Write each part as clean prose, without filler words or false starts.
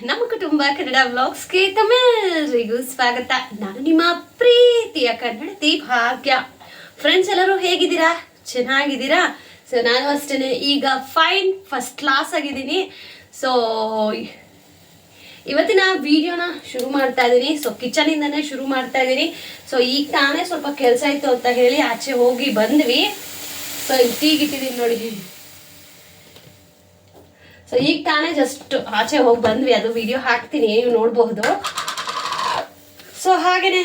ನಮ್ಮ ಕುಟುಂಬ ಕನ್ನಡ ವ್ಲಾಗ್ಸ್ಗೆ ತಮ್ಮೆಲ್ಲರಿಗೂ ಸ್ವಾಗತ. ನಾನು ನಿಮ್ಮ ಪ್ರೀತಿಯ ಕನ್ನಡತಿ ಭಾಗ್ಯ. ಫ್ರೆಂಡ್ಸ್ ಎಲ್ಲರೂ ಹೇಗಿದ್ದೀರಾ? ಚೆನ್ನಾಗಿದ್ದೀರಾ? ಸೊ ನಾನು ಅಷ್ಟೇ ಈಗ ಫೈನ್ ಫಸ್ಟ್ ಕ್ಲಾಸ್ ಆಗಿದ್ದೀನಿ. ಸೊ ಇವತ್ತಿನ ವಿಡಿಯೋನ ಶುರು ಮಾಡ್ತಾ ಇದ್ದೀನಿ. ಸೊ ಕಿಚನಿಂದನೇ ಶುರು ಮಾಡ್ತಾ ಇದ್ದೀನಿ. ಸೊ ಈಗ ತಾನೇ ಸ್ವಲ್ಪ ಕೆಲಸ ಇತ್ತು ಅಂತ ಹೇಳಿ ಆಚೆ ಹೋಗಿ ಬಂದ್ವಿ. ಸೊ ಇಲ್ಲಿ ಟೀಗಿಟ್ಟಿದ್ದೀನಿ ನೋಡಿ. ಸೊ ಈಗ ತಾನೇ ಜಸ್ಟ್ ಆಚೆ ಹೋಗಿ ಬಂದ್ವಿ, ಅದು ವಿಡಿಯೋ ಹಾಕ್ತೀನಿ, ನೀವು ನೋಡಬಹುದು. ಸೊ ಹಾಗೇನೆ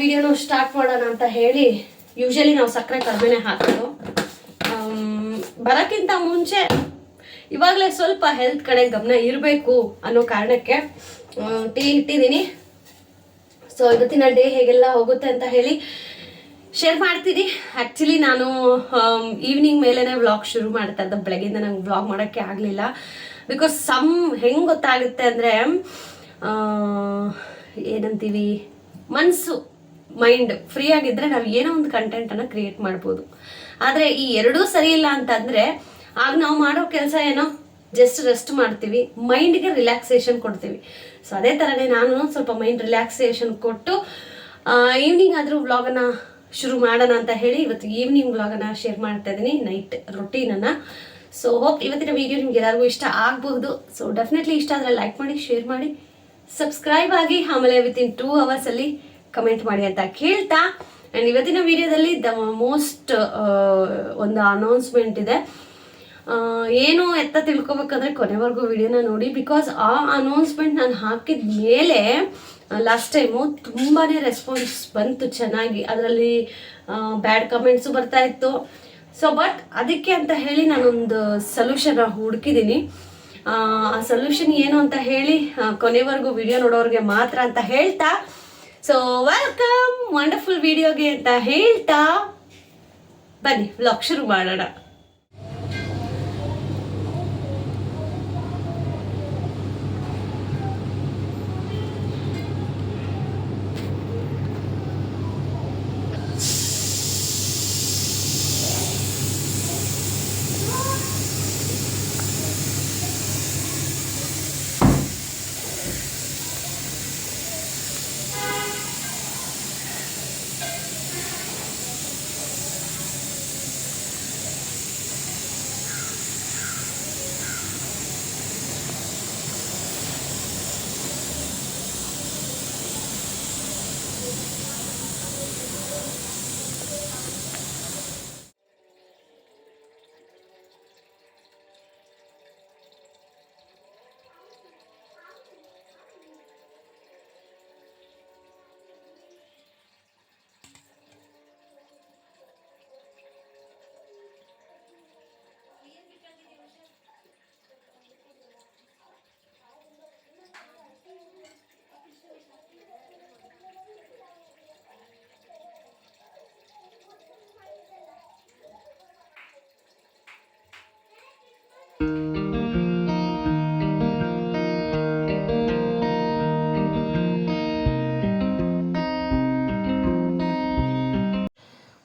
ವಿಡಿಯೋನ ಸ್ಟಾರ್ಟ್ ಮಾಡೋಣ ಅಂತ ಹೇಳಿ, ಯೂಶಲಿ ನಾವು ಸಕ್ಕರೆ ಕಡಿಮೆನೇ ಹಾಕೋದು. ಬರೋಕ್ಕಿಂತ ಮುಂಚೆ ಇವಾಗಲೇ ಸ್ವಲ್ಪ ಹೆಲ್ತ್ ಕಡೆ ಗಮನ ಇರಬೇಕು ಅನ್ನೋ ಕಾರಣಕ್ಕೆ ಟೀ ಇಟ್ಟಿದ್ದೀನಿ. ಸೊ ಇವತ್ತಿನ ಡೇ ಹೇಗೆಲ್ಲ ಹೋಗುತ್ತೆ ಅಂತ ಹೇಳಿ ಶೇರ್ ಮಾಡ್ತೀನಿ. ಆ್ಯಕ್ಚುಲಿ ನಾನು ಈವ್ನಿಂಗ್ ಮೇಲೇ ವ್ಲಾಗ್ ಶುರು ಮಾಡ್ತಾ ಇದ್ದೆ. ಬೆಳಗ್ಗೆಯಿಂದ ನಂಗೆ ವ್ಲಾಗ್ ಮಾಡೋಕ್ಕೆ ಆಗಲಿಲ್ಲ. ಬಿಕಾಸ್ ಹೆಂಗೆ ಗೊತ್ತಾಗುತ್ತೆ ಅಂದರೆ, ಏನಂತೀವಿ, ಮೈಂಡ್ ಫ್ರೀ ಆಗಿದ್ದರೆ ನಾವು ಏನೋ ಒಂದು ಕಂಟೆಂಟನ್ನು ಕ್ರಿಯೇಟ್ ಮಾಡ್ಬೋದು. ಆದರೆ ಈ ಎರಡೂ ಸರಿ ಇಲ್ಲ ಅಂತಂದರೆ ಆಗ ನಾವು ಮಾಡೋ ಕೆಲಸ ಏನೋ ಜಸ್ಟ್ ರೆಸ್ಟ್ ಮಾಡ್ತೀವಿ, ಮೈಂಡ್ಗೆ ರಿಲ್ಯಾಕ್ಸೇಷನ್ ಕೊಡ್ತೀವಿ. ಸೊ ಅದೇ ಥರನೇ ನಾನು ಸ್ವಲ್ಪ ಮೈಂಡ್ ರಿಲ್ಯಾಕ್ಸೇಷನ್ ಕೊಟ್ಟು ಈವ್ನಿಂಗ್ ಆದರೂ ವ್ಲಾಗನ್ನು ಶುರು ಮಾಡೋಣ ಅಂತ ಹೇಳಿ ಇವತ್ತು ಈವ್ನಿಂಗ್ ವ್ಲಾಗನ್ನು ಶೇರ್ ಮಾಡ್ತಾ ಇದ್ದೀನಿ, ನೈಟ್ ರೊಟೀನನ್ನು. ಸೊ ಹೋಪ್ ಇವತ್ತಿನ ವಿಡಿಯೋ ನಿಮ್ಗೆ ಎಲ್ಲರಿಗೂ ಇಷ್ಟ ಆಗಬಹುದು. ಸೊ ಡೆಫಿನೆಟ್ಲಿ ಇಷ್ಟ ಆದರೆ ಲೈಕ್ ಮಾಡಿ, ಶೇರ್ ಮಾಡಿ, ಸಬ್ಸ್ಕ್ರೈಬ್ ಆಗಿ, ಆಮೇಲೆ ವಿತಿನ್ 2 ಅವರ್ಸಲ್ಲಿ ಕಮೆಂಟ್ ಮಾಡಿ ಅಂತ ಕೇಳ್ತಾ, ಆ್ಯಂಡ್ ಇವತ್ತಿನ ವಿಡಿಯೋದಲ್ಲಿ ಮೋಸ್ಟ್ ಒಂದು ಅನೌನ್ಸ್ಮೆಂಟ್ ಇದೆ. ಏನು ಎತ್ತ ತಿಳ್ಕೊಬೇಕಂದ್ರೆ ಕೊನೆವರೆಗೂ ವಿಡಿಯೋನ ನೋಡಿ. ಬಿಕಾಸ್ ಆ ಅನೌನ್ಸ್ಮೆಂಟ್ ನಾನು ಹಾಕಿದ ಮೇಲೆ ಲಾಸ್ಟ್ ಟೈಮು ತುಂಬಾ ರೆಸ್ಪಾನ್ಸ್ ಬಂತು ಚೆನ್ನಾಗಿ. ಅದರಲ್ಲಿ ಬ್ಯಾಡ್ ಕಮೆಂಟ್ಸು ಬರ್ತಾ ಇತ್ತು. ಸೊ ಬಟ್ ಅದಕ್ಕೆ ಅಂತ ಹೇಳಿ ನಾನೊಂದು ಸೊಲ್ಯೂಷನ್ ಹುಡುಕಿದ್ದೀನಿ. ಆ ಸೊಲ್ಯೂಷನ್ ಏನು ಅಂತ ಹೇಳಿ ಕೊನೆವರೆಗೂ ವಿಡಿಯೋ ನೋಡೋರಿಗೆ ಮಾತ್ರ ಅಂತ ಹೇಳ್ತಾ, ಸೊ ವೆಲ್ಕಮ್ ವಂಡರ್ಫುಲ್ ವಿಡಿಯೋಗೆ ಅಂತ ಹೇಳ್ತಾ ಬನ್ನಿ ವ್ಲಾಗ್ ಶುರು ಮಾಡೋಣ.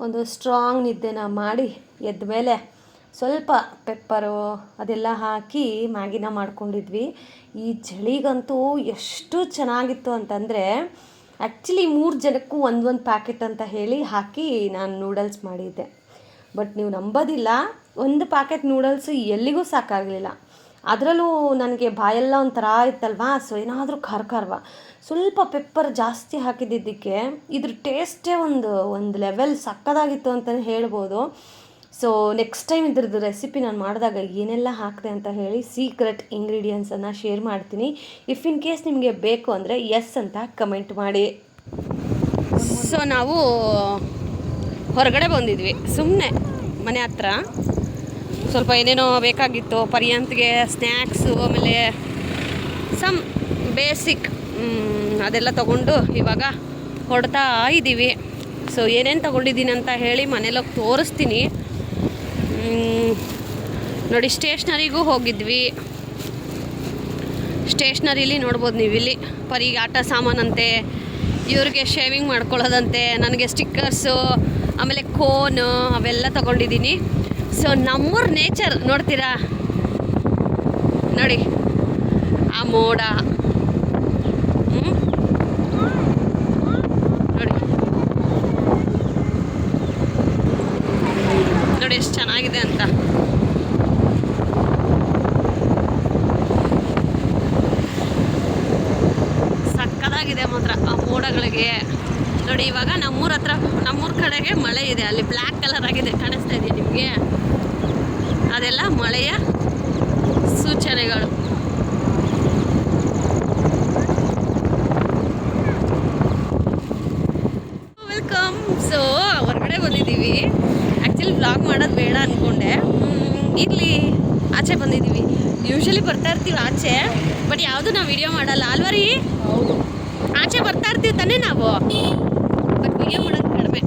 ಒಂದು ಸ್ಟ್ರಾಂಗ್ ನಿದ್ದೆನ ಮಾಡಿ ಎದ್ದ ಮೇಲೆ ಸ್ವಲ್ಪ ಪೆಪ್ಪರು ಅದೆಲ್ಲ ಹಾಕಿ ಮ್ಯಾಗಿನ ಮಾಡ್ಕೊಂಡಿದ್ವಿ. ಈ ಚಳಿಗಂತೂ ಎಷ್ಟು ಚೆನ್ನಾಗಿತ್ತು ಅಂತಂದರೆ, ಆ್ಯಕ್ಚುಲಿ 3 ಜನಕ್ಕೂ ಒಂದೊಂದು ಪ್ಯಾಕೆಟ್ ಅಂತ ಹೇಳಿ ಹಾಕಿ ನಾನು ನೂಡಲ್ಸ್ ಮಾಡಿದ್ದೆ. ಬಟ್ ನೀವು ನಂಬೋದಿಲ್ಲ, ಒಂದು ಪ್ಯಾಕೆಟ್ ನೂಡಲ್ಸು ಎಲ್ಲಿಗೂ ಸಾಕಾಗಲಿಲ್ಲ. ಅದರಲ್ಲೂ ನನಗೆ ಬಾಯೆಲ್ಲ ಒಂಥರ ಇತ್ತಲ್ವಾ, ಸೊ ಏನಾದರೂ ಖಾರವ ಸ್ವಲ್ಪ ಪೆಪ್ಪರ್ ಜಾಸ್ತಿ ಹಾಕಿದ್ದಕ್ಕೆ ಇದ್ರ ಟೇಸ್ಟೇ ಒಂದು ಲೆವೆಲ್ ಸಕ್ಕದಾಗಿತ್ತು ಅಂತಲೇ ಹೇಳ್ಬೋದು. ಸೊ ನೆಕ್ಸ್ಟ್ ಟೈಮ್ ಇದ್ರದ್ದು ರೆಸಿಪಿ ನಾನು ಮಾಡಿದಾಗ ಏನೆಲ್ಲ ಹಾಕಿದೆ ಅಂತ ಹೇಳಿ ಸೀಕ್ರೆಟ್ ಇಂಗ್ರೀಡಿಯೆಂಟ್ಸನ್ನು ಶೇರ್ ಮಾಡ್ತೀನಿ. ಇಫ್ ಇನ್ ಕೇಸ್ ನಿಮಗೆ ಬೇಕು ಅಂದರೆ ಎಸ್ ಅಂತ ಕಮೆಂಟ್ ಮಾಡಿ. ಸೊ ನಾವು ಹೊರಗಡೆ ಬಂದಿದ್ವಿ ಸುಮ್ಮನೆ ಮನೆ ಹತ್ರ. ಸ್ವಲ್ಪ ಏನೇನೋ ಬೇಕಾಗಿತ್ತು ಪರ್ಯಂತ್ಗೆ, ಸ್ನ್ಯಾಕ್ಸು, ಆಮೇಲೆ ಸಮ್ ಬೇಸಿಕ್ ಅದೆಲ್ಲ ತೊಗೊಂಡು ಇವಾಗ ಹೊಡ್ತಾ ಇದ್ದೀವಿ. ಸೊ ಏನೇನು ತೊಗೊಂಡಿದ್ದೀನಿ ಅಂತ ಹೇಳಿ ಮನೇಲೋಗಿ ತೋರಿಸ್ತೀನಿ ನೋಡಿ. ಸ್ಟೇಷ್ನರಿಗೂ ಹೋಗಿದ್ವಿ. ಸ್ಟೇಷ್ನರಿಲಿ ನೋಡ್ಬೋದು ನೀವು, ಇಲ್ಲಿ ಪರಿಗೆ ಆಟ ಸಾಮಾನಂತೆ, ಇವ್ರಿಗೆ ಶೇವಿಂಗ್ ಮಾಡ್ಕೊಳ್ಳೋದಂತೆ, ನನಗೆ ಸ್ಟಿಕ್ಕರ್ಸು, ಆಮೇಲೆ ಕೋನು ಅವೆಲ್ಲ ತೊಗೊಂಡಿದ್ದೀನಿ. ಸೊ ನಮ್ಮೂರ ನೇಚರ್ ನೋಡ್ತೀರಾ ನೋಡಿ, ಆ ಮೋಡ ನೋಡಿ ಎಷ್ಟು ಚೆನ್ನಾಗಿದೆ ಅಂತ. ಸಕ್ಕದಾಗಿದೆ ಮಾತ್ರ ಆ ಮೋಡಗಳಿಗೆ. ನೋಡಿ ಇವಾಗ ನಮ್ಮೂರ ಕಡೆಗೆ ಮಳೆ ಇದೆ. ಅಲ್ಲಿ ಬ್ಲ್ಯಾಕ್ ಕಲರ್ ಆಗಿದೆ, ಕಾಣಿಸ್ತಾ ಇದೆಯಾ ನಿಮಗೆ? ಅದೆಲ್ಲ ಮಳೆಯ ಸೂಚನೆಗಳು. ವೆಲ್ಕಮ್. ಸೊ ಹೊರಗಡೆ ಬಂದಿದ್ದೀವಿ. ಆ್ಯಕ್ಚುಲಿ ವ್ಲಾಗ್ ಮಾಡೋದು ಬೇಡ ಅಂದ್ಕೊಂಡೆ, ಇರಲಿ ಆಚೆ ಬಂದಿದ್ದೀವಿ. ಯೂಶ್ವಲಿ ಬರ್ತಾ ಇರ್ತೀವಿ ಆಚೆ, ಬಟ್ ಯಾವುದು ನಾವು ವಿಡಿಯೋ ಮಾಡಲ್ಲ ಅಲ್ವಾ ರೀ? ಆಚೆ ಬರ್ತಾ ಇರ್ತೀವಿ ತಾನೇ ನಾವು, ಬಟ್ ವಿಡಿಯೋ ಮಾಡೋದು ಕಡಿಮೆ.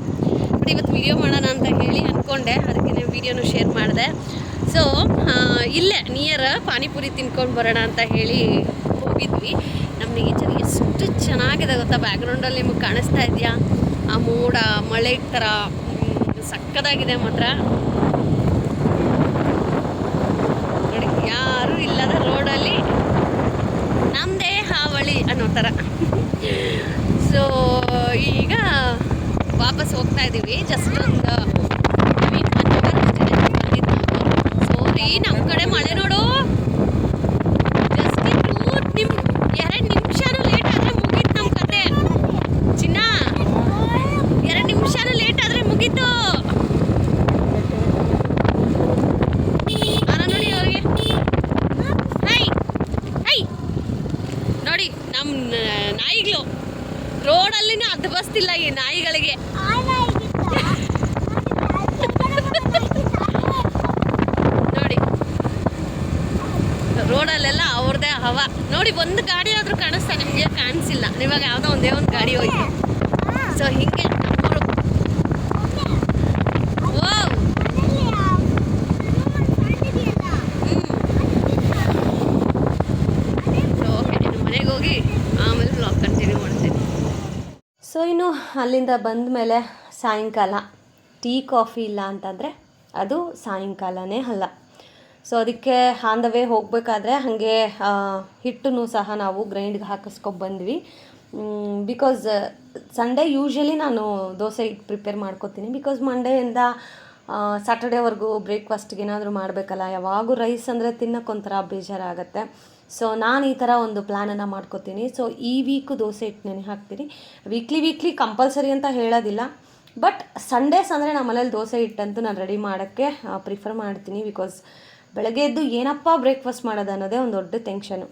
ಬಟ್ ಇವತ್ತು ವಿಡಿಯೋ ಮಾಡೋಣ ಅಂತ ಹೇಳಿ ಅಂದ್ಕೊಂಡೆ, ಅದಕ್ಕೆ ವಿಡಿಯೋನು ಶೇರ್ ಮಾಡಿದೆ. ಸೊ ಇಲ್ಲೇ ನಿಯರ್ ಪಾನಿಪುರಿ ತಿನ್ಕೊಂಡು ಬರೋಣ ಅಂತ ಹೇಳಿ ಹೋಗಿದ್ವಿ. ನಮ್ಮ ನೇಚರ್ ಎಷ್ಟು ಚೆನ್ನಾಗಿದೆ ಗೊತ್ತಾ? ಬ್ಯಾಕ್ಗ್ರೌಂಡಲ್ಲಿ ನಿಮಗೆ ಕಾಣಿಸ್ತಾ ಇದೆಯಾ? ಆ ಮೋಡ ಮಳೆ ಥರ ಸಕ್ಕದಾಗಿದೆ ಮಾತ್ರ. ನೋಡಿ, ಯಾರೂ ಇಲ್ಲದ ರೋಡಲ್ಲಿ ನಮ್ಮದೇ ಹಾವಳಿ ಅನ್ನೋ ಥರ. ಸೊ ಈಗ ವಾಪಸ್ ಹೋಗ್ತಾ ಇದ್ದೀವಿ. ಜಸ್ಟ್ ಒಂದು ಸೋರಿ, ನಮ್ಮ ಕಡೆ ಮಳೆ ನೋಡು. ಜಸ್ಟ್ 2 ನಿಮಿಷನೂ ಲೇಟ್ ಆದರೆ ಮುಗೀತು ನಮ್ಮ ಕತೆ. ಚಿನ್ನ, 2 ನಿಮಿಷನೂ ಲೇಟ್ ಆದರೆ ಮುಗೀತು. ನೋಡಿ ಅವ್ರಿಗೆ, ಹೈ ನೋಡಿ ನಮ್ಮ ನಾಯಿಗಳು ರೋಡಲ್ಲಿನೂ ಅದು ಬಸ್ತಿಲ್ಲ ಈ ನಾಯಿಗಳಿಗೆ. ನೋಡಿ ರೋಡಲ್ಲೆಲ್ಲ ಅವ್ರದ್ದೇ ಹವಾ. ನೋಡಿ, ಒಂದು ಗಾಡಿ ಆದರೂ ಕಾಣಿಸ್ತಾ ನಿಮಗೆ? ಕಾಣಿಸಿಲ್ಲ. ಇವಾಗ ಯಾವುದೋ ಒಂದೇ ಒಂದು ಗಾಡಿ ಹೋಯ್ತು. ಸೊ ಹಿಂಗೆ ಮನೆಗೆ ಹೋಗಿ ಆಮೇಲೆ ವ್ಲಾಗ್ ಕಂಟಿನ್ಯೂ ಮಾಡ್ತೀನಿ. ಸೊ ಇನ್ನು ಅಲ್ಲಿಂದ ಬಂದ ಮೇಲೆ ಸಾಯಂಕಾಲ ಟೀ ಕಾಫಿ ಇಲ್ಲ ಅಂತಂದರೆ ಅದು ಸಾಯಂಕಾಲನೇ ಅಲ್ಲ. ಸೊ ಅದಕ್ಕೆ ಆನ್ ದ ವೇ ಹೋಗಬೇಕಾದ್ರೆ ಹಾಗೆ ಹಿಟ್ಟನ್ನು ಸಹ ನಾವು ಗ್ರೈಂಡ್ಗೆ ಹಾಕಿಸ್ಕೊಬಂದ್ವಿ. ಬಿಕಾಸ್ ಸಂಡೇ ಯೂಶ್ವಲಿ ನಾನು ದೋಸೆ ಹಿಟ್ಟು ಪ್ರಿಪೇರ್ ಮಾಡ್ಕೊತೀನಿ. ಬಿಕಾಸ್ ಮಂಡೆಯಿಂದ ಸ್ಯಾಟರ್ಡೇವರೆಗೂ ಬ್ರೇಕ್ಫಾಸ್ಟ್ಗೆ ಏನಾದರೂ ಮಾಡಬೇಕಲ್ಲ. ಯಾವಾಗೂ ರೈಸ್ ಅಂದರೆ ತಿನ್ನೋಕ್ಕೊಂಥರ ಬೇಜಾರಾಗುತ್ತೆ. ಸೊ ನಾನು ಈ ಥರ ಒಂದು ಪ್ಲ್ಯಾನನ್ನು ಮಾಡ್ಕೋತೀನಿ. ಸೊ ಈ ವೀಕು ದೋಸೆ ಹಿಟ್ಟು ನೆನೆ ಹಾಕ್ತೀನಿ. ವೀಕ್ಲಿ ಕಂಪಲ್ಸರಿ ಅಂತ ಹೇಳೋದಿಲ್ಲ, ಬಟ್ ಸಂಡೇಸ್ ಅಂದರೆ ನಮ್ಮ ಮನೇಲಿ ದೋಸೆ ಹಿಟ್ಟಂತೂ ನಾನು ರೆಡಿ ಮಾಡೋಕ್ಕೆ ಪ್ರಿಫರ್ ಮಾಡ್ತೀನಿ. ಬಿಕಾಸ್ ಬೆಳಗ್ಗೆ ಎದ್ದು ಏನಪ್ಪ ಬ್ರೇಕ್ಫಾಸ್ಟ್ ಮಾಡೋದು ಅನ್ನೋದೇ ಒಂದು ದೊಡ್ಡ tension.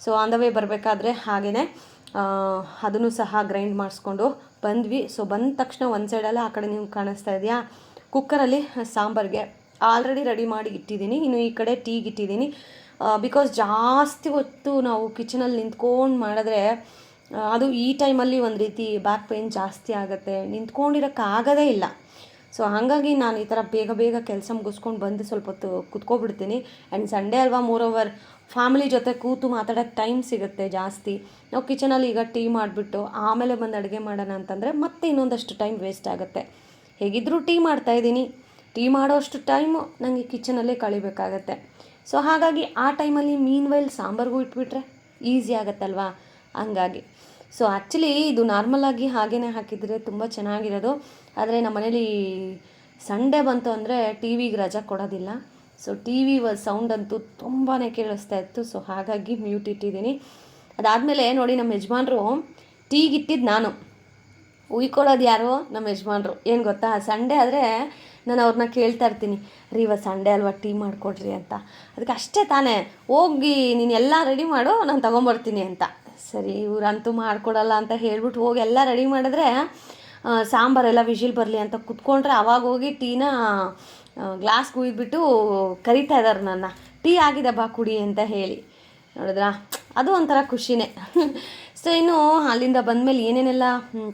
So on the way ಬರಬೇಕಾದ್ರೆ ಹಾಗೆಯೇ ಅದನ್ನು ಸಹ ಗ್ರೈಂಡ್ ಮಾಡಿಸ್ಕೊಂಡು ಬಂದ್ವಿ. ಸೊ ಬಂದ ತಕ್ಷಣ ಒಂದು ಸೈಡಲ್ಲ ಆ ಕಡೆ ನಿಮ್ಗೆ ಕಾಣಿಸ್ತಾ ಇದೆಯಾ, ಕುಕ್ಕರಲ್ಲಿ ಸಾಂಬಾರಿಗೆ ಆಲ್ರೆಡಿ ರೆಡಿ ಮಾಡಿ ಇಟ್ಟಿದ್ದೀನಿ. ಇನ್ನು ಈ ಕಡೆ ಟೀಗೆ ಇಟ್ಟಿದ್ದೀನಿ. ಬಿಕಾಸ್ ಜಾಸ್ತಿ ಹೊತ್ತು ನಾವು ಕಿಚನಲ್ಲಿ ನಿಂತ್ಕೊಂಡು ಮಾಡಿದ್ರೆ ಅದು ಈ ಟೈಮಲ್ಲಿ ಒಂದು ರೀತಿ ಬ್ಯಾಕ್ ಪೇಯ್ನ್ ಜಾಸ್ತಿ ಆಗುತ್ತೆ, ನಿಂತ್ಕೊಂಡಿರೋಕ್ಕಾಗೋದೇ ಇಲ್ಲ. ಸೊ ಹಾಗಾಗಿ ನಾನು ಈ ಥರ ಬೇಗ ಕೆಲಸ ಮುಗಿಸ್ಕೊಂಡು ಬಂದು ಸ್ವಲ್ಪ ಹೊತ್ತು ಕುತ್ಕೊಬಿಡ್ತೀನಿ. ಆ್ಯಂಡ್ ಸಂಡೇ ಅಲ್ವಾ, ಮೋರೋವರ್ ಫ್ಯಾಮಿಲಿ ಜೊತೆ ಕೂತು ಮಾತಾಡೋಕ್ಕೆ ಟೈಮ್ ಸಿಗುತ್ತೆ ಜಾಸ್ತಿ. ನಾವು ಕಿಚನಲ್ಲಿ ಈಗ ಟೀ ಮಾಡಿಬಿಟ್ಟು ಆಮೇಲೆ ಬಂದು ಅಡುಗೆ ಮಾಡೋಣ ಅಂತಂದರೆ ಮತ್ತೆ ಇನ್ನೊಂದಷ್ಟು ಟೈಮ್ ವೇಸ್ಟ್ ಆಗುತ್ತೆ. ಹೇಗಿದ್ದರೂ ಟೀ ಮಾಡ್ತಾಯಿದ್ದೀನಿ, ಟೀ ಮಾಡೋಷ್ಟು ಟೈಮು ನನಗೆ ಕಿಚನಲ್ಲೇ ಕಳಿಬೇಕಾಗತ್ತೆ. ಸೊ ಹಾಗಾಗಿ ಆ ಟೈಮಲ್ಲಿ ಮೀನ್ವೈಲ್ ಸಾಂಬಾರಿಗೂ ಇಟ್ಬಿಟ್ರೆ ಈಸಿ ಆಗುತ್ತಲ್ವಾ, ಹಂಗಾಗಿ. ಸೊ ಆ್ಯಕ್ಚುಲಿ ಇದು ನಾರ್ಮಲಾಗಿ ಹಾಗೇ ಹಾಕಿದರೆ ತುಂಬ ಚೆನ್ನಾಗಿರೋದು. ಆದರೆ ನಮ್ಮ ಮನೇಲಿ ಸಂಡೇ ಬಂತು ಅಂದರೆ ಟಿ ವಿಗೆ ರಜಾ ಕೊಡೋದಿಲ್ಲ. ಸೊ ಟಿ ವಿ ಸೌಂಡ್ ಅಂತೂ ತುಂಬಾ ಕೇಳಿಸ್ತಾ ಇತ್ತು. ಸೊ ಹಾಗಾಗಿ ಮ್ಯೂಟ್ ಇಟ್ಟಿದ್ದೀನಿ. ಅದಾದಮೇಲೆ ನೋಡಿ, ನಮ್ಮ ಯಜಮಾನ್ರು ಟೀಗೆ ಇಟ್ಟಿದ್ದು ನಾನು, ಉಯ್ಕೊಳ್ಳೋದು ಯಾರು? ನಮ್ಮ ಯಜಮಾನ್ರು. ಏನು ಗೊತ್ತಾ, ಸಂಡೇ ಆದರೆ ನಾನು ಅವ್ರನ್ನ ಕೇಳ್ತಾ ಇರ್ತೀನಿ, ರೀ ಇವತ್ತು ಸಂಡೇ ಅಲ್ವಾ ಟೀ ಮಾಡಿಕೊಡ್ರಿ ಅಂತ. ಅದಕ್ಕೆ ಅಷ್ಟೇ ತಾನೇ, ಹೋಗಿ ನೀನು ಎಲ್ಲ ರೆಡಿ ಮಾಡು, ನಾನು ತೊಗೊಂಬರ್ತೀನಿ ಅಂತ. ಸರಿ, ಇವರಂತೂ ಮಾಡಿಕೊಡಲ್ಲ ಅಂತ ಹೇಳ್ಬಿಟ್ಟು ಹೋಗಿ ಎಲ್ಲ ರೆಡಿ ಮಾಡಿದ್ರೆ ಸಾಂಬಾರೆಲ್ಲ ವಿಷಿಲ್ ಬರಲಿ ಅಂತ ಕುತ್ಕೊಂಡ್ರೆ ಅವಾಗ ಹೋಗಿ ಟೀನ ಗ್ಲಾಸ್ಗೆ ಹುಯ್ದುಬಿಟ್ಟು ಕರಿತಾ ಇದ್ದಾರೆ ನನ್ನ, ಟೀ ಆಗಿದೆ ಬಾ ಕುಡಿ ಅಂತ ಹೇಳಿ. ನೋಡಿದ್ರಾ, ಅದು ಒಂಥರ ಖುಷಿನೇ. ಸೊ ಇನ್ನು ಅಲ್ಲಿಂದ ಬಂದಮೇಲೆ ಏನೇನೆಲ್ಲ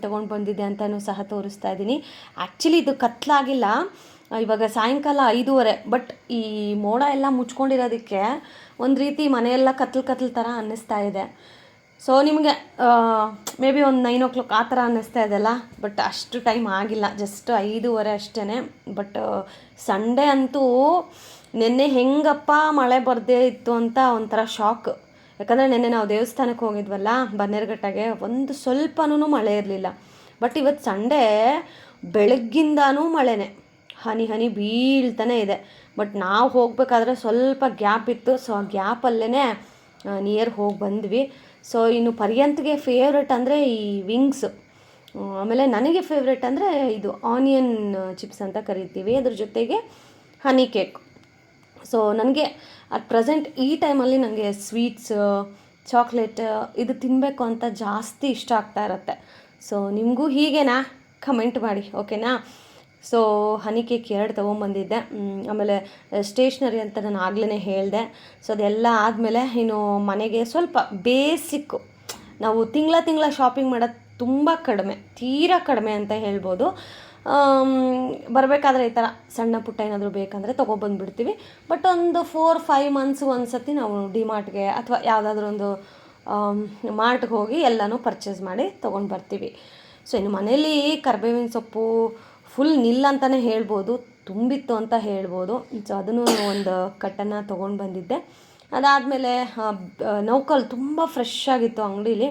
ತೊಗೊಂಡು ಬಂದಿದ್ದೆ ಅಂತಲೂ ಸಹ ತೋರಿಸ್ತಾ ಇದ್ದೀನಿ. ಆ್ಯಕ್ಚುಲಿ ಇದು ಕತ್ಲಾಗಿಲ್ಲ, ಇವಾಗ ಸಾಯಂಕಾಲ 5:30. ಬಟ್ ಈ ಮೋಡ ಎಲ್ಲ ಮುಚ್ಕೊಂಡಿರೋದಕ್ಕೆ ಒಂದು ರೀತಿ ಮನೆಯೆಲ್ಲ ಕತ್ಲು ಥರ ಅನ್ನಿಸ್ತಾ ಇದೆ. ಸೊ ನಿಮಗೆ ಮೇ ಬಿ ಒಂದು 9 o'clock ಆ ಥರ ಅನ್ನಿಸ್ತಾ ಇದೆಯಲ್ಲ, ಬಟ್ ಅಷ್ಟು ಟೈಮ್ ಆಗಿಲ್ಲ, ಜಸ್ಟ್ 5:30 ಅಷ್ಟೇ. ಬಟ್ ಸಂಡೇ ಅಂತೂ ನಿನ್ನೆ ಹೆಂಗಪ್ಪ ಮಳೆ ಬರದೇ ಇತ್ತು ಅಂತ ಒಂಥರ ಶಾಕ್. ಯಾಕಂದರೆ ನೆನ್ನೆ ನಾವು ದೇವಸ್ಥಾನಕ್ಕೆ ಹೋಗಿದ್ವಲ್ಲ ಬನ್ನೇರುಘಟ್ಟಗೆ, ಒಂದು ಸ್ವಲ್ಪನೂ ಮಳೆ ಇರಲಿಲ್ಲ. ಬಟ್ ಇವತ್ತು ಸಂಡೇ ಬೆಳಗ್ಗಿಂದನೂ ಮಳೆನೇ, ಹನಿ ಹನಿ ಬೀಳ್ತಾನೆ ಇದೆ. ಬಟ್ ನಾವು ಹೋಗಬೇಕಾದ್ರೆ ಸ್ವಲ್ಪ ಗ್ಯಾಪ್ ಇತ್ತು, ಸೊ ಆ ಗ್ಯಾಪಲ್ಲೇ ನಿಯರ್ ಹೋಗಿ ಬಂದ್ವಿ. ಸೊ ಇನ್ನು ಪರ್ಯಂತ್ಗೆ ಫೇವ್ರೆಟ್ ಅಂದರೆ ಈ ವಿಂಗ್ಸು, ಆಮೇಲೆ ನನಗೆ ಫೇವ್ರೆಟ್ ಅಂದರೆ ಇದು ಆನಿಯನ್ ಚಿಪ್ಸ್ ಅಂತ ಕರಿತೀವಿ, ಅದ್ರ ಜೊತೆಗೆ ಹನಿ ಕೇಕ್. ಸೊ ನನಗೆ ಅಟ್ ಪ್ರೆಸೆಂಟ್ ಈ ಟೈಮಲ್ಲಿ ನನಗೆ ಸ್ವೀಟ್ಸ್, ಚಾಕ್ಲೇಟ್ ಇದು ತಿನ್ನಬೇಕು ಅಂತ ಜಾಸ್ತಿ ಇಷ್ಟ ಆಗ್ತಾ ಇರುತ್ತೆ. ಸೊ ನಿಮಗೂ ಹೀಗೇನಾ? ಕಮೆಂಟ್ ಮಾಡಿ, ಓಕೆನಾ? So honey cake 2 ತೊಗೊಂಬಂದಿದ್ದೆ. ಆಮೇಲೆ ಸ್ಟೇಷ್ನರಿ ಅಂತ ನಾನು ಆಗ್ಲೇ ಹೇಳಿದೆ. ಸೊ ಅದೆಲ್ಲ ಆದಮೇಲೆ ಇನ್ನು ಮನೆಗೆ ಸ್ವಲ್ಪ ಬೇಸಿಕ್ಕು, ನಾವು ತಿಂಗಳ ಶಾಪಿಂಗ್ ಮಾಡೋದು ತುಂಬ ಕಡಿಮೆ, ತೀರಾ ಕಡಿಮೆ ಅಂತ ಹೇಳ್ಬೋದು. ಬರಬೇಕಾದ್ರೆ ಈ ಥರ ಸಣ್ಣ ಪುಟ್ಟ ಏನಾದರೂ ಬೇಕಂದರೆ ತೊಗೊಬಂದುಬಿಡ್ತೀವಿ. ಬಟ್ ಒಂದು 4-5 ಮಂತ್ಸ್ ಒಂದು ಸತಿ ನಾವು ಡಿಮಾರ್ಟ್ಗೆ ಅಥವಾ ಯಾವುದಾದ್ರೂ ಒಂದು ಮಾರ್ಟ್ಗೆ ಹೋಗಿ ಎಲ್ಲನೂ ಪರ್ಚೇಸ್ ಮಾಡಿ ತೊಗೊಂಡು ಬರ್ತೀವಿ. ಸೊ ಇನ್ನು ಮನೇಲಿ ಕರಿಬೇವಿನ ಸೊಪ್ಪು ಫುಲ್ ನಿಲ್ಲ ಅಂತಲೇ ಹೇಳ್ಬೋದು, ತುಂಬಿತ್ತು ಅಂತ ಹೇಳ್ಬೋದು. ಸೊ ಅದನ್ನು ಒಂದು ಕಟ್ಟನ್ನು ತೊಗೊಂಡು ಬಂದಿದ್ದೆ. ಅದಾದಮೇಲೆ ನೌಕಲ್ ತುಂಬ ಫ್ರೆಶ್ ಆಗಿತ್ತು ಅಂಗಡೀಲಿ.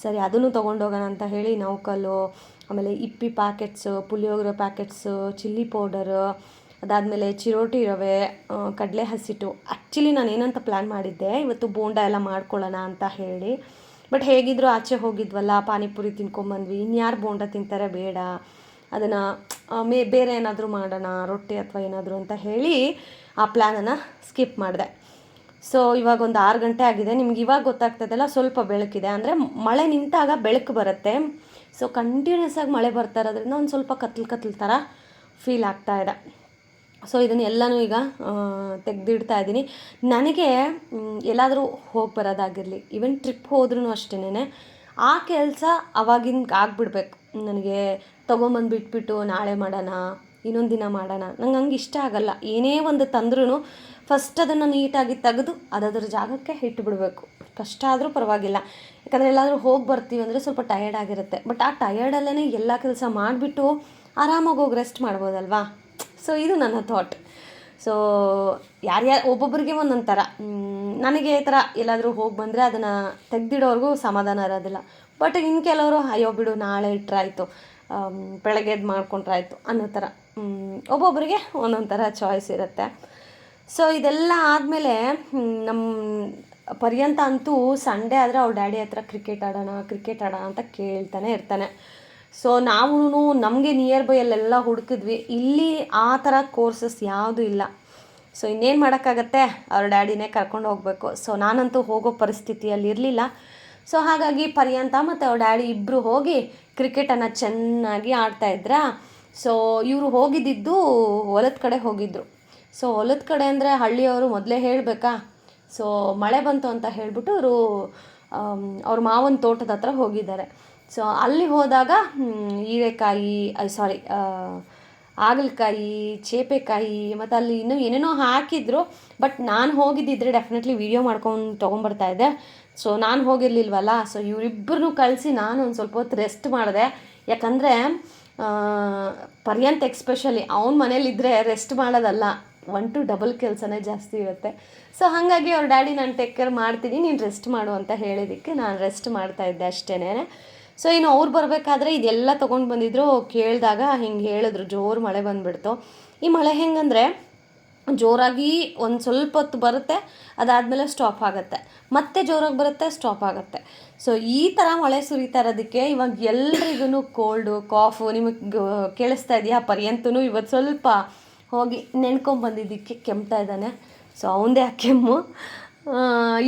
ಸರಿ ಅದನ್ನು ತೊಗೊಂಡೋಗೋಣ ಅಂತ ಹೇಳಿ ನೌಕಲ್ಲು, ಆಮೇಲೆ Yippee packets, puliyogare packets, chilli powder, ಅದಾದಮೇಲೆ ಚಿರೋಟಿ ರವೆ, ಕಡಲೆ ಹಸಿಟ್ಟು. ಆ್ಯಕ್ಚುಲಿ ನಾನು ಏನಂತ ಪ್ಲ್ಯಾನ್ ಮಾಡಿದ್ದೆ, ಇವತ್ತು ಬೋಂಡ ಎಲ್ಲ ಮಾಡ್ಕೊಳ್ಳೋಣ ಅಂತ ಹೇಳಿ. ಬಟ್ ಹೇಗಿದ್ರು ಆಚೆ ಹೋಗಿದ್ವಲ್ಲ, ಪಾನಿಪುರಿ ತಿನ್ಕೊಂಬಂದ್ವಿ, ಇನ್ಯಾರು ಬೋಂಡ ತಿಂತಾರೆ, ಬೇಡ, ಅದನ್ನು ಬೇರೆ ಏನಾದರೂ ಮಾಡೋಣ, ರೊಟ್ಟಿ ಅಥವಾ ಏನಾದರೂ ಅಂತ ಹೇಳಿ ಆ ಪ್ಲ್ಯಾನನ್ನು ಸ್ಕಿಪ್ ಮಾಡಿದೆ. ಸೊ ಇವಾಗ ಒಂದು 6 ಗಂಟೆ ಆಗಿದೆ. ನಿಮ್ಗೆ ಇವಾಗ ಗೊತ್ತಾಗ್ತದಲ್ಲ, ಸ್ವಲ್ಪ ಬೆಳಕಿದೆ, ಅಂದರೆ ಮಳೆ ನಿಂತಾಗ ಬೆಳಕು ಬರುತ್ತೆ. ಸೊ ಕಂಟಿನ್ಯೂಸ್ ಆಗಿ ಮಳೆ ಬರ್ತಾ ಇರೋದ್ರಿಂದ ಒಂದು ಸ್ವಲ್ಪ ಕತ್ಲು ಥರ ಫೀಲ್ ಆಗ್ತಾ ಇದೆ. ಸೊ ಇದನ್ನೆಲ್ಲನೂ ಈಗ ತೆಗೆದಿಡ್ತಾ ಇದ್ದೀನಿ. ನನಗೆ ಎಲ್ಲಾದರೂ ಹೋಗಿ ಬರೋದಾಗಿರಲಿ, ಈವನ್ ಟ್ರಿಪ್ ಹೋದ್ರೂ ಅಷ್ಟೇನೆ, ಆ ಕೆಲಸ ಅವಾಗಿನ ಆಗಿಬಿಡ್ಬೇಕು. ನನಗೆ ತೊಗೊಂಬಂದುಬಿಟ್ಬಿಟ್ಟು ನಾಳೆ ಮಾಡೋಣ, ಇನ್ನೊಂದು ದಿನ ಮಾಡೋಣ, ನಂಗೆ ಹಂಗೆ ಇಷ್ಟ ಆಗಲ್ಲ. ಏನೇ ಒಂದು ತಂದ್ರೂ ಫಸ್ಟ್ ಅದನ್ನು ನೀಟಾಗಿ ತೆಗೆದು ಅದರ ಜಾಗಕ್ಕೆ ಇಟ್ಟುಬಿಡಬೇಕು. ಕಷ್ಟ ಆದರೂ ಪರವಾಗಿಲ್ಲ, ಯಾಕಂದರೆ ಎಲ್ಲಾದರೂ ಹೋಗಿ ಬರ್ತೀವಿ ಅಂದರೆ ಸ್ವಲ್ಪ ಟಯರ್ಡ್ ಆಗಿರುತ್ತೆ. ಬಟ್ ಆ ಟಯರ್ಡಲ್ಲೇ ಎಲ್ಲ ಕೆಲಸ ಮಾಡಿಬಿಟ್ಟು ಆರಾಮಾಗಿ ಹೋಗಿ ರೆಸ್ಟ್ ಮಾಡ್ಬೋದಲ್ವಾ? ಸೊ ಇದು ನನ್ನ ಥಾಟ್. ಸೊ ಒಬ್ಬೊಬ್ಬರಿಗೆ ಒಂದೊಂದು ಥರ. ನನಗೆ ಈ ಥರ ಎಲ್ಲಾದರೂ ಹೋಗಿ ಬಂದರೆ ಅದನ್ನು ತೆಗೆದಿಡೋರ್ಗೂ ಸಮಾಧಾನ ಇರೋದಿಲ್ಲ. ಬಟ್ ಇನ್ನು ಕೆಲವರು ಅಯ್ಯೋ ಬಿಡು ನಾಳೆ ಇಟ್ಟರಾಯ್ತು, ಬೆಳಗ್ಗೆ ಎದ್ದು ಮಾಡ್ಕೊಂಡ್ರಾಯ್ತು ಅನ್ನೋ ಥರ. ಒಬ್ಬೊಬ್ಬರಿಗೆ ಒಂದೊಂದು ಥರ ಚಾಯ್ಸ್ ಇರುತ್ತೆ. ಸೊ ಇದೆಲ್ಲ ಆದಮೇಲೆ ನಮ್ಮ ಪರ್ಯಂತ ಅಂತೂ ಸಂಡೇ ಆದರೆ ಅವ್ರ ಡ್ಯಾಡಿ ಹತ್ರ ಕ್ರಿಕೆಟ್ ಆಡೋಣ ಅಂತ ಕೇಳ್ತಾನೆ ಇರ್ತಾನೆ. ಸೊ ನಾವು ನಮಗೆ ನಿಯರ್ ಬೈ ಅಲ್ಲೆಲ್ಲ ಹುಡುಕಿದ್ವಿ, ಇಲ್ಲಿ ಆ ಥರ ಕೋರ್ಸಸ್ ಯಾವುದೂ ಇಲ್ಲ. ಸೊ ಇನ್ನೇನು ಮಾಡೋಕ್ಕಾಗತ್ತೆ, ಅವ್ರ ಡ್ಯಾಡಿನೇ ಕರ್ಕೊಂಡು ಹೋಗಬೇಕು. ಸೊ ನಾನಂತೂ ಹೋಗೋ ಪರಿಸ್ಥಿತಿಯಲ್ಲಿ ಇರಲಿಲ್ಲ. ಸೊ ಹಾಗಾಗಿ ಪರ್ಯಂತ ಮತ್ತು ಅವ್ರ ಡ್ಯಾಡಿ ಇಬ್ಬರು ಹೋಗಿ ಕ್ರಿಕೆಟನ್ನು ಚೆನ್ನಾಗಿ ಆಡ್ತಾಯಿದ್ರಾ. ಸೊ ಇವರು ಹೋಗಿದ್ದಿದ್ದು ಹೊಲದ ಕಡೆ ಹೋಗಿದ್ದರು. ಸೊ ಹೊಲದ ಕಡೆ ಅಂದರೆ ಹಳ್ಳಿಯವರು ಮೊದಲೇ ಹೇಳಬೇಕಾ. ಸೊ ಮಳೆ ಬಂತು ಅಂತ ಹೇಳಿಬಿಟ್ಟು ಅವರು ಅವ್ರ ಮಾವನ ತೋಟದ ಹತ್ರ ಹೋಗಿದ್ದಾರೆ. ಸೊ ಅಲ್ಲಿ ಹೋದಾಗ ಹಾಗಲಕಾಯಿ, ಚೇಪೆಕಾಯಿ ಮತ್ತು ಅಲ್ಲಿ ಇನ್ನೂ ಏನೇನೋ ಹಾಕಿದ್ರು. ಬಟ್ ನಾನು ಹೋಗಿದ್ದಿದ್ರೆ ಡೆಫಿನೆಟ್ಲಿ ವೀಡಿಯೋ ಮಾಡ್ಕೊಂಡು ತೊಗೊಂಬರ್ತಾಯಿದ್ದೆ. ಸೊ ನಾನು ಹೋಗಿರಲಿಲ್ವಲ್ಲ. ಸೊ ಇವರಿಬ್ಬರನ್ನೂ ಕಳಿಸಿ ನಾನು ಒಂದು ಸ್ವಲ್ಪ ಹೊತ್ತು ರೆಸ್ಟ್ ಮಾಡಿದೆ. ಯಾಕಂದರೆ ಪರ್ಯಂತ ಎಕ್ಸ್ಪೆಷಲಿ ಅವ್ನ ಮನೇಲಿದ್ದರೆ ರೆಸ್ಟ್ ಮಾಡೋದಲ್ಲ, 1 to 2 ಕೆಲಸನೇ ಜಾಸ್ತಿ ಇರುತ್ತೆ. ಸೊ ಹಾಗಾಗಿ ಅವ್ರ ಡ್ಯಾಡಿ ನಾನು ಟೇಕ್ ಕೇರ್ ಮಾಡ್ತೀನಿ, ನೀನು ರೆಸ್ಟ್ ಮಾಡು ಅಂತ ಹೇಳಿದ್ದಕ್ಕೆ ನಾನು ರೆಸ್ಟ್ ಮಾಡ್ತಾಯಿದ್ದೆ ಅಷ್ಟೇ. ಸೊ ಇನ್ನು ಅವ್ರು ಬರಬೇಕಾದ್ರೆ ಇದೆಲ್ಲ ತೊಗೊಂಡು ಬಂದಿದ್ರು. ಕೇಳಿದಾಗ ಹಿಂಗೆ ಹೇಳಿದ್ರು, ಜೋರು ಮಳೆ ಬಂದುಬಿಡ್ತು. ಈ ಮಳೆ ಹೆಂಗಂದರೆ ಜೋರಾಗಿ ಒಂದು ಸ್ವಲ್ಪ ಹೊತ್ತು ಬರುತ್ತೆ, ಅದಾದಮೇಲೆ ಸ್ಟಾಪ್ ಆಗುತ್ತೆ, ಮತ್ತೆ ಜೋರಾಗಿ ಬರುತ್ತೆ, ಸ್ಟಾಪ್ ಆಗುತ್ತೆ. ಸೊ ಈ ಥರ ಮಳೆ ಸುರಿತಾ ಇರೋದಕ್ಕೆ ಇವಾಗ ಎಲ್ರಿಗೂ ಕೋಲ್ಡು, ಕಾಫು. ನಿಮಗೆ ಕೇಳಿಸ್ತಾ ಇದೆಯಾ? ಪರ್ಯಂತೂ ಇವತ್ತು ಸ್ವಲ್ಪ ಹೋಗಿ ನೆನ್ಕೊಂಬಂದಿದ್ದಕ್ಕೆ ಕೆಮ್ತಾ ಇದ್ದಾನೆ. ಸೊ ಅವನದೇ ಆ ಕೆಮ್ಮು.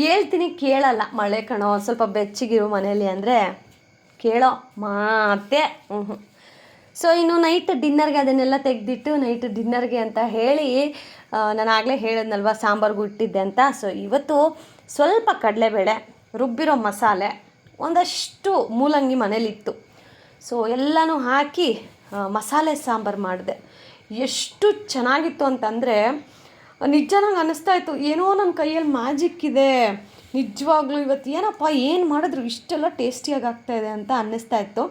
ಹೇಳ್ತೀನಿ ಕೇಳಲ್ಲ, ಮಳೆ ಕಣೋ ಸ್ವಲ್ಪ ಬೆಚ್ಚಗಿರು ಮನೇಲಿ ಅಂದರೆ ಕೇಳೋ ಮಾತೆ. ಸೊ ಇನ್ನು ನೈಟ್ ಡಿನ್ನರ್ಗೆ ಅದನ್ನೆಲ್ಲ ತೆಗೆದಿಟ್ಟು ನೈಟ್ ಡಿನ್ನರ್ಗೆ ಅಂತ ಹೇಳಿ ನಾನು ಆಗಲೇ ಹೇಳಿದ್ನಲ್ವ ಸಾಂಬಾರ್ಗೂ ಇಟ್ಟಿದ್ದೆ ಅಂತ. ಸೊ ಇವತ್ತು ಸ್ವಲ್ಪ ಕಡಲೆಬೇಳೆ, ರುಬ್ಬಿರೋ ಮಸಾಲೆ, ಒಂದಷ್ಟು ಮೂಲಂಗಿ ಮನೇಲಿತ್ತು. ಸೊ ಎಲ್ಲನೂ ಹಾಕಿ ಮಸಾಲೆ ಸಾಂಬಾರು ಮಾಡಿದೆ. ಎಷ್ಟು ಚೆನ್ನಾಗಿತ್ತು ಅಂತಂದರೆ ನಿಜ ನಂಗೆ ಅನ್ನಿಸ್ತಾಯಿತ್ತು, ಏನೋ ನನ್ನ ಕೈಯಲ್ಲಿ ಮ್ಯಾಜಿಕ್ ಇದೆ ನಿಜವಾಗ್ಲೂ. ಇವತ್ತು ಏನಪ್ಪ ಏನು ಮಾಡಿದ್ರು ಇಷ್ಟೆಲ್ಲ ಟೇಸ್ಟಿಯಾಗಿ ಆಗ್ತಾಯಿದೆ ಅಂತ ಅನ್ನಿಸ್ತಾಯಿತ್ತು.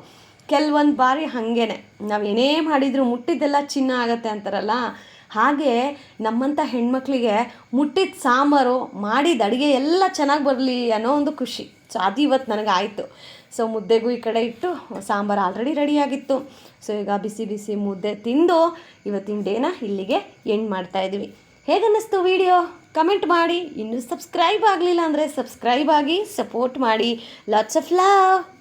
ಕೆಲವೊಂದು ಬಾರಿ ಹಾಗೇ ನಾವು ಏನೇ ಮಾಡಿದರೂ ಮುಟ್ಟಿದ್ದೆಲ್ಲ ಚಿನ್ನ ಆಗುತ್ತೆ ಅಂತಾರಲ್ಲ, ಹಾಗೆ ನಮ್ಮಂಥ ಹೆಣ್ಮಕ್ಳಿಗೆ ಮುಟ್ಟಿದ ಸಾಂಬಾರು ಮಾಡಿದ ಅಡುಗೆ ಎಲ್ಲ ಚೆನ್ನಾಗಿ ಬರಲಿ ಅನ್ನೋ ಒಂದು ಖುಷಿ. ಸೊ ಅದು ಇವತ್ತು ನನಗಾಯಿತು. ಸೊ ಮುದ್ದೆಗೂ ಈ ಕಡೆ ಇಟ್ಟು ಸಾಂಬಾರು ಆಲ್ರೆಡಿ ರೆಡಿಯಾಗಿತ್ತು. ಸೊ ಈಗ ಬಿಸಿ ಬಿಸಿ ಮುದ್ದೆ ತಿಂದು ಇವತ್ತಿನ ಡೇನ ಇಲ್ಲಿಗೆ ಎಂಡ್ ಮಾಡ್ತಾಯಿದ್ವಿ. ಹೇಗನ್ನಿಸ್ತು ವಿಡಿಯೋ ಕಮೆಂಟ್ ಮಾಡಿ. ಇನ್ನೂ ಸಬ್ಸ್ಕ್ರೈಬ್ ಆಗಲಿಲ್ಲ ಅಂದರೆ ಸಬ್ಸ್ಕ್ರೈಬ್ ಆಗಿ ಸಪೋರ್ಟ್ ಮಾಡಿ. Lots of love.